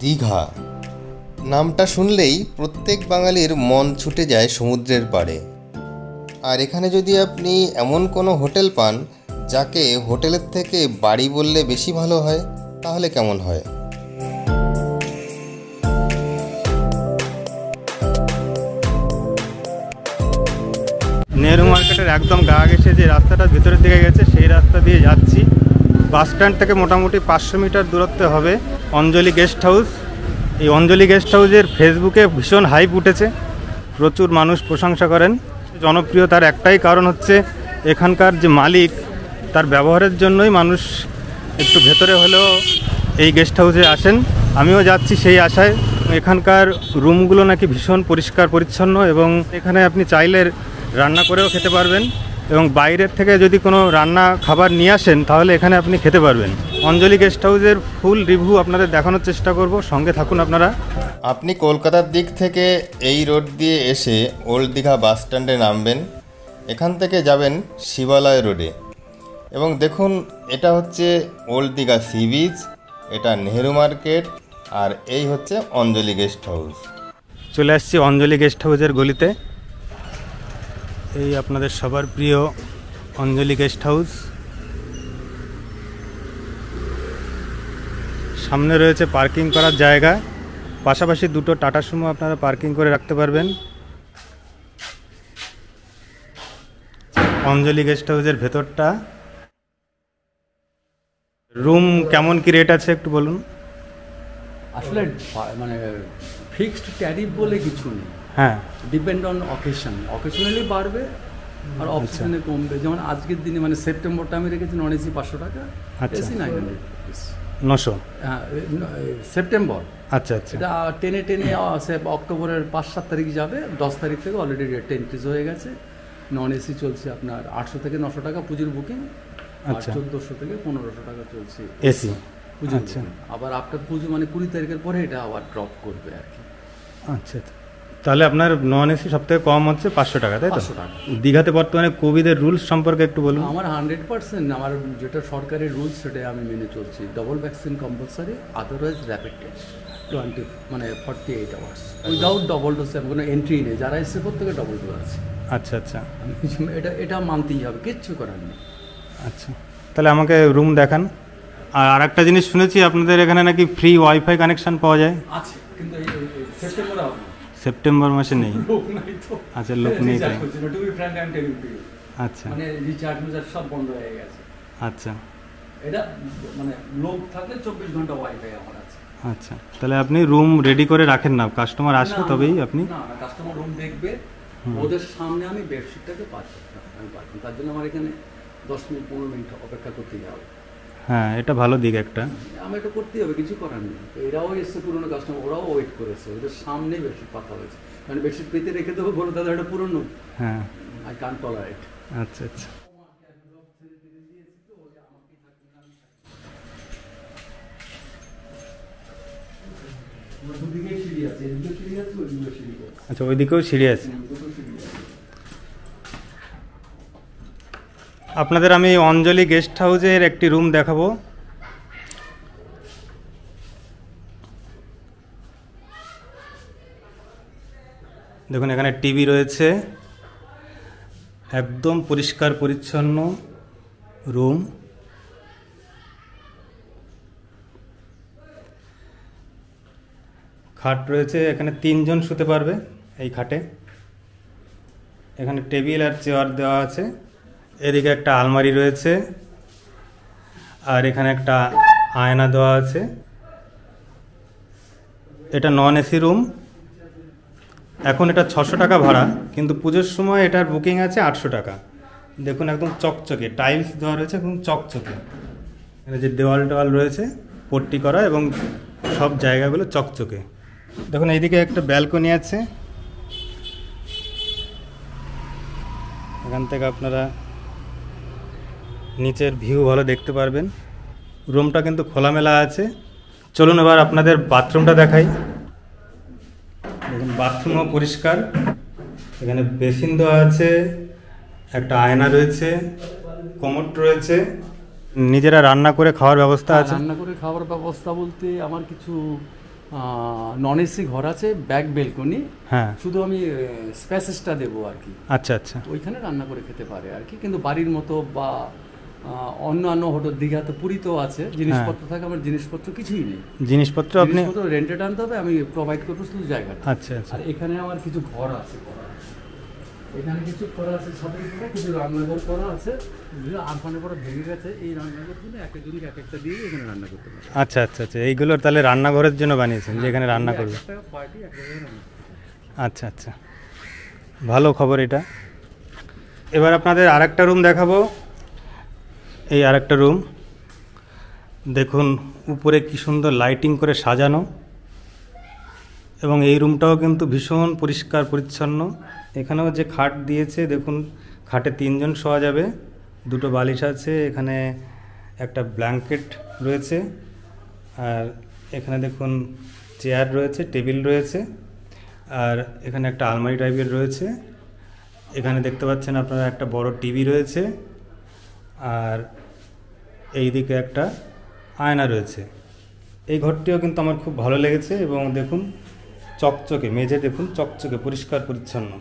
দীঘা নামটা শুনলেই প্রত্যেক বাঙালির মন ছুটে যায় সমুদ্রের পাড়ে। আর এখানে যদি আপনি এমন কোনো হোটেল পান যাকে হোটেলের থেকে বাড়ি বললে বেশি ভালো হয়, তাহলে কেমন হয়? নেহরু মার্কেটের একদম গা ঘেঁষে যে রাস্তাটা ভেতরের দিকে গেছে সেই রাস্তা দিয়ে যাচ্ছি। বাস স্ট্যান্ড থেকে মোটামুটি 500 মিটার দূরত্বে হবে অঞ্জলি গেস্ট হাউস। এই অঞ্জলি গেস্ট হাউসের ফেসবুকে ভীষণ হাইপ উঠেছে, প্রচুর মানুষ প্রশংসা করেন। জনপ্রিয়তার একটাই কারণ হচ্ছে এখানকার যে মালিক, তার ব্যবহারের জন্যই মানুষ একটু ভেতরে হলেও এই গেস্ট হাউসে আসেন। আমিও যাচ্ছি সেই আশায়। এখানকার রুমগুলো নাকি ভীষণ পরিষ্কার পরিচ্ছন্ন এবং এখানে আপনি চাইলে রান্না করেও খেতে পারবেন এবং বাইরের থেকে যদি কোনো রান্না খাবার নিয়ে আসেন তাহলে এখানে আপনি খেতে পারবেন। অঞ্জলি গেস্ট হাউসের ফুল রিভিউ আপনাদের দেখানোর চেষ্টা করব, সঙ্গে থাকুন আপনারা। আপনি কলকাতার দিক থেকে এই রোড দিয়ে এসে ওল্ড দীঘা বাস স্ট্যান্ডে নামবেন। এখান থেকে যাবেন শিবালয় রোডে এবং দেখুন এটা হচ্ছে ওল্ড দীঘা সি বিচ, এটা নেহরু মার্কেট, আর এই হচ্ছে অঞ্জলি গেস্ট হাউস। চলে আসছি অঞ্জলি গেস্ট হাউসের গলিতে। এই আপনাদের সবার প্রিয় অঞ্জলি গেস্ট হাউস। সামনে রয়েছে পার্কিং করার জায়গা, পাশাপাশি দুটো টাটা সুমো আপনারা পার্কিং করে রাখতে পারবেন। অঞ্জলি গেস্ট হাউসের ভেতরটা। রুম কেমন কি রেট আছে একটু বলুন। আসলে মানে ফিক্সড ট্যারিফ বলে কিছু নেই, হ্যাঁ, ডিপেন্ড অন অকেশনালি বাড়বে আর অপশনে কমবে। যেমন আজকের দিনে মানে সেপ্টেম্বরটা আমি রেখেছি নন এসি 500 টাকা, এসি 900 900। হ্যাঁ, সেপ্টেম্বর। আচ্ছা আচ্ছা, এটা টেনে অক্টোবরের 5-7 তারিখ যাবে। 10 তারিখ থেকে অলরেডি রেটটা ইনক্রিজ হয়ে গেছে। নন এসি চলছে আপনার 800 থেকে 900 টাকা পুজোর বুকিং, আর 1400 থেকে 1500 টাকা চলছে এসি পুজো। আচ্ছা, আবার আপনার পুজো মানে 20 তারিখের পরে এটা আবার ড্রপ করবে আর কি। আচ্ছা, তাহলে আপনার নন এসি সব থেকে কম হচ্ছে 500 টাকা, তাই তো? 500 টাকা। দীঘাতে বর্তমানে কোভিডের রুলস সম্পর্কে একটু বলুন। আমার 100% আমার যেটা সরকারি রুলস সেটাই আমি মেনে চলছি। Double vaccine compulsory, otherwise rapid test 48 hours. Without double dose কোনো এন্ট্রি নেই, যারা এসে প্রত্যেকে ডবল ডোজ আছে। আচ্ছা আচ্ছা, এটা মানতেই হবে, কিচ্ছু করার নেই। আচ্ছা, তাহলে আমাকে রুম দেখান। আর আরেকটা জিনিস শুনেছি আপনাদের এখানে নাকি ফ্রি ওয়াইফাই কানেকশন পাওয়া যায়। আছে, কিন্তু সেপ্টেম্বর মাসে নেই। আচ্ছা, লোক নেই। আচ্ছা, মানে রিচার্জ সব বন্ধ হয়ে গেছে। আচ্ছা, এটা মানে লোক থাকলে 24 ঘন্টা ওয়াইফাই আমার আছে। আচ্ছা, তাহলে আপনি রুম রেডি করে রাখেন না, কাস্টমার আসবে তবেই আপনি? না, কাস্টমার রুম দেখবে, ওদের সামনে আমি বেডশিটটাকে পাচ্ছি, তার জন্য আমার এখানে 10 মিনিট 15 মিনিট অপেক্ষা করতে হবে। হ্যাঁ, এটা ভালো দিক একটা। আমি এটা করতেই হবে, কিছু করার নেই। এরাও এসছে পুরোনো কাস্টমার, ওরাও ওয়েট করেছে, ওদের সামনেই বেডশিট পাতা হয়েছে। মানে বেডশিট পেতে রেখে দেবো, বলো দাদা এটা পুরোনো। হ্যাঁ, আই কান্ট টলারেট। আচ্ছা আচ্ছা, আচ্ছা, ওইদিকেও সিঁড়ি আছে। আপনাদের আমি অঞ্জলি গেস্ট হাউসের একটি রুম দেখাবো। দেখুন এখানে টিভি রয়েছে, একদম পরিষ্কার পরিচ্ছন্ন রুম। খাট রয়েছে, এখানে 3 জন শুতে পারবে এই খাটে। এখানে টেবিল আর চেয়ার দেওয়া আছে। এদিকে একটা আলমারি রয়েছে আর এখানে একটা আয়না দেওয়া আছে। এটা নন এসি রুম। এখন এটা 600 টাকা ভাড়া, কিন্তু পুজোর সময় এটার বুকিং আছে 800 টাকা। দেখুন একদম চকচকে টাইলস দেওয়া রয়েছে, একদম চকচকে। এখানে যে দেওয়াল রয়েছে পট্টি করা এবং সব জায়গাগুলো চকচকে। দেখুন এইদিকে একটা ব্যালকনি আছে, এখান থেকে আপনারা নিচের ভিউ ভালো দেখতে পারবেন। রুমটা কিন্তু খোলামেলা আছে। চলুন এবার আপনাদের বাথরুমটা দেখাই। দেখুন বাথরুমও পরিষ্কার, এখানে বেসিন দেওয়া আছে, একটা আয়না রয়েছে, কমোড রয়েছে, নিজেরা রান্না করে খাওয়ার ব্যবস্থা আছে। রান্না করে খাওয়ার ব্যবস্থা বলতে আমার কিছু নন এসি ঘর আছে, ব্যাক বেলকনি। হ্যাঁ, শুধু আমি স্পেসেসটা দেবো আর কি। আচ্ছা আচ্ছা, ওইখানে রান্না করে খেতে পারে আর কি। কিন্তু বাড়ির মতো বা অন্যান্য হোটেল, দীঘাতে, পুরীতেও আছে, জিনিসপত্র থাকে। আমার জিনিসপত্র কিছুই নেই। জিনিসপত্র আপনি রেন্টেড আনতে হবে, আমি প্রোভাইড করবো শুধু জায়গাটা। আচ্ছা আচ্ছা। আর এখানে আমার কিছু ঘর আছে, এখানে কিছু করা আছে, কিছু রান্নাঘর করা আছে। আরফানের পরে ভেঙে গেছে, এই রান্নাঘরগুলো এক একজনকে এক একটা দিয়ে এখানে রান্না করতে পারে। আচ্ছা আচ্ছা আচ্ছা, এইগুলো তাহলে রান্নাঘরের জন্য বানিয়েছেন, যে এখানে রান্না করবে। আচ্ছা আচ্ছা, ভালো খবর এটা। এবার আপনাদের আরেকটা রুম দেখাবো। এই আরেকটা রুম দেখুন, উপরে কি সুন্দর লাইটিং করে সাজানো, এবং এই রুমটাও কিন্তু ভীষণ পরিষ্কার পরিচ্ছন্ন। এখানেও যে খাট দিয়েছে দেখুন, খাটে 3 জন শোয়া যাবে, 2টো বালিশ আছে, এখানে একটা ব্ল্যাঙ্কেট রয়েছে, আর এখানে দেখুন চেয়ার রয়েছে, টেবিল রয়েছে, আর এখানে একটা আলমারি টাইপের রয়েছে। এখানে দেখতে পাচ্ছেন আপনারা একটা বড় টিভি রয়েছে, আর এই দিকে একটা আয়না রয়েছে। এই ঘরটিও কিন্তু আমার খুব ভালো লেগেছে, এবং দেখুন চকচকে মেঝে, দেখুন চকচকে পরিষ্কার পরিচ্ছন্ন।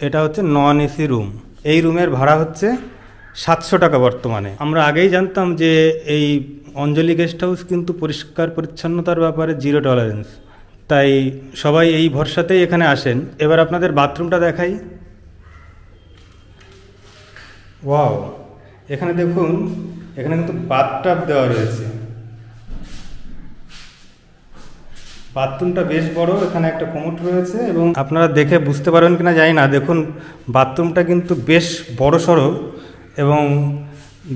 এটা হচ্ছে নন এসি রুম। এই রুমের ভাড়া হচ্ছে 700 টাকা বর্তমানে। আমরা আগেই জানতাম যে এই অঞ্জলি গেস্ট হাউস কিন্তু পরিষ্কার পরিচ্ছন্নতার ব্যাপারে 0 টলারেন্স, তাই সবাই এই ভরসাতেই এখানে আসেন। এবার আপনাদের বাথরুমটা দেখাই। ওয়াও, এখানে দেখুন, এখানে কিন্তু বাথটাব দেওয়া রয়েছে। বাথরুমটা বেশ বড়, এখানে একটা কমোড রয়েছে, এবং আপনারা দেখে বুঝতে পারবেন কিনা জানি না, দেখুন বাথরুমটা কিন্তু বেশ বড় সড়ো, এবং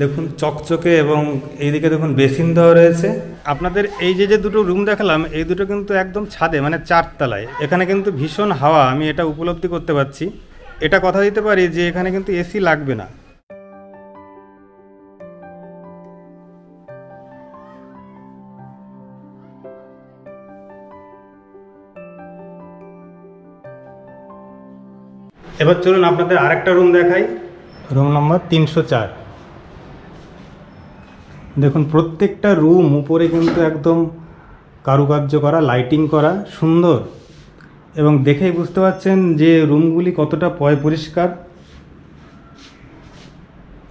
দেখুন চকচকে, এবং এইদিকে দেখুন বেসিন দেওয়া রয়েছে। আপনাদের এই যে যে দুটো রুম দেখালাম, এই দুটো কিন্তু একদম ছাদে, মানে 4 তলায়। এখানে কিন্তু ভীষণ হাওয়া, আমি এটা উপলব্ধি করতে পারছি। এটা কথা দিতে পারি যে এখানে কিন্তু এসি লাগবে না। এবার চলুন আপনাদের আরেকটা রুম দেখাই, রুম নম্বর 304। দেখুন প্রত্যেকটা রুম উপরে কিন্তু একদম কারুকার্য করা, লাইটিং করা, সুন্দর, এবং দেখেই বুঝতে পারছেন যে রুমগুলি কতটা পরিষ্কার।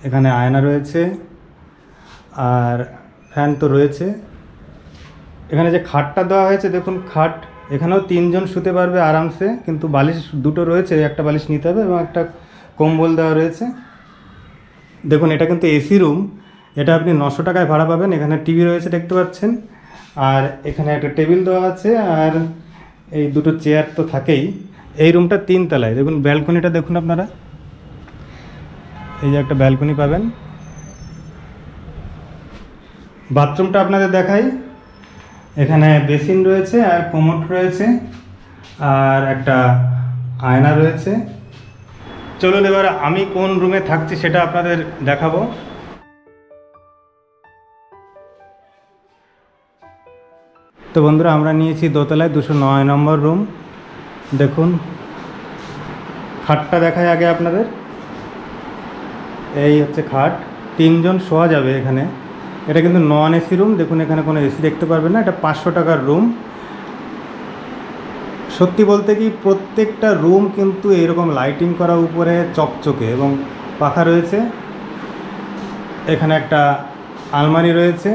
এখানে আয়না রয়েছে, আর ফ্যান তো রয়েছে। এখানে যে খাটটা দেওয়া হয়েছে, দেখুন খাট, এখানেও 3 জন শুতে পারবে আরামসে, কিন্তু বালিশ 2টো রয়েছে, একটা বালিশ নিতে হবে, এবং একটা কম্বল দেওয়া রয়েছে। দেখুন এটা কিন্তু এসি রুম, এটা আপনি 900 টাকায় ভাড়া পাবেন। এখানে টিভি রয়েছে দেখতে পাচ্ছেন, আর এখানে একটা টেবিল দেওয়া আছে, আর এই 2টো চেয়ার তো থাকেই। এই রুমটা 3 তলায়। দেখুন ব্যালকনিটা দেখুন আপনারা, এই যে একটা ব্যালকনি পাবেন। বাথরুমটা আপনাদের দেখাই। এখানে বেসিন রয়েছে, আর কমোড রয়েছে, আর একটা আয়না রয়েছে। চলুন এবার আমি কোন রুমে থাকছি সেটা আপনাদের দেখাবো। তো বন্ধুরা, আমরা নিয়েছি দোতলায় 209 নম্বর রুম। দেখুন খাটটা দেখাই আগে আপনাদের। এই হচ্ছে খাট, 3 জন শোয়া যাবে এখানে। এটা কিন্তু নন এসি রুম, দেখুন এখানে কোনো এসি দেখতে পারবেন না। এটা 500 টাকার রুম। সত্যি বলতে কি, প্রত্যেকটা রুম কিন্তু এরকম লাইটিং করা, উপরে চকচকে, এবং পাখা রয়েছে। এখানে একটা আলমারি রয়েছে,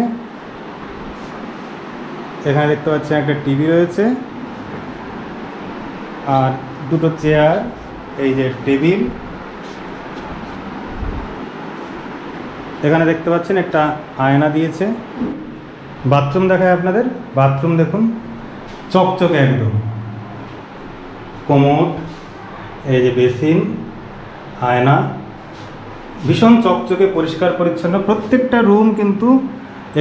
এখানে দেখতে পাচ্ছেন একটা টিভি রয়েছে, আর 2টো চেয়ার, এই যে টেবিল। এখানে দেখতে পাচ্ছেন একটা আয়না দিয়েছে। বাথরুম দেখায় আপনাদের। বাথরুম দেখুন চকচকে একদম, কমোড, এই যে বেসিন, আয়না, ভীষণ চকচকে পরিষ্কার পরিচ্ছন্ন। প্রত্যেকটা রুম কিন্তু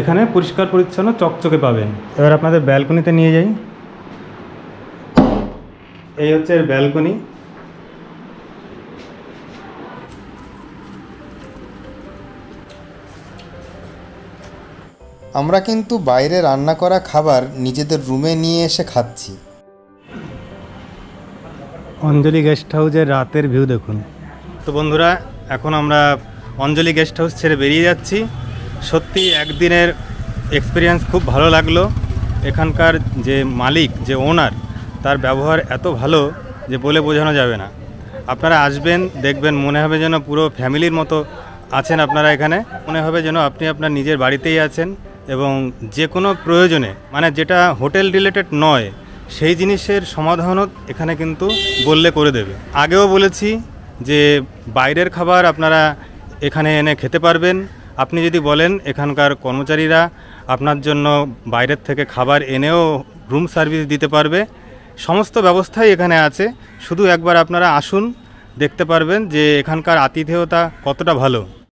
এখানে পরিষ্কার পরিচ্ছন্ন চকচকে পাবেন। এবার আপনাদের ব্যালকনিতে নিয়ে যাই। এই হচ্ছে এর ব্যালকনি। আমরা কিন্তু বাইরে রান্না করা খাবার নিজেদের রুমে নিয়ে এসে খাচ্ছি। অঞ্জলি গেস্ট হাউসের রাতের ভিউ দেখুন। তো বন্ধুরা, এখন আমরা অঞ্জলি গেস্ট হাউস ছেড়ে বেরিয়ে যাচ্ছি। সত্যি একদিনের এক্সপিরিয়েন্স খুব ভালো লাগলো। এখানকার যে মালিক, যে ওনার, তার ব্যবহার এত ভালো যে বলে বোঝানো যাবে না। আপনারা আসবেন, দেখবেন, মনে হবে যেন পুরো ফ্যামিলির মতো আছেন আপনারা এখানে, মনে হবে যেন আপনি আপনার নিজের বাড়িতেই আছেন। এবং যে কোনো প্রয়োজনে, মানে যেটা হোটেল রিলেটেড নয়, সেই জিনিসের সমাধানও এখানে কিন্তু বললে করে দেবে। আগেও বলেছি যে বাইরের খাবার আপনারা এখানে এনে খেতে পারবেন। আপনি যদি বলেন, এখানকার কর্মচারীরা আপনার জন্য বাইরের থেকে খাবার এনেও রুম সার্ভিস দিতে পারবে। সমস্ত ব্যবস্থাই এখানে আছে। শুধু একবার আপনারা আসুন, দেখতে পারবেন যে এখানকার আতিথেয়তা কতটা ভালো।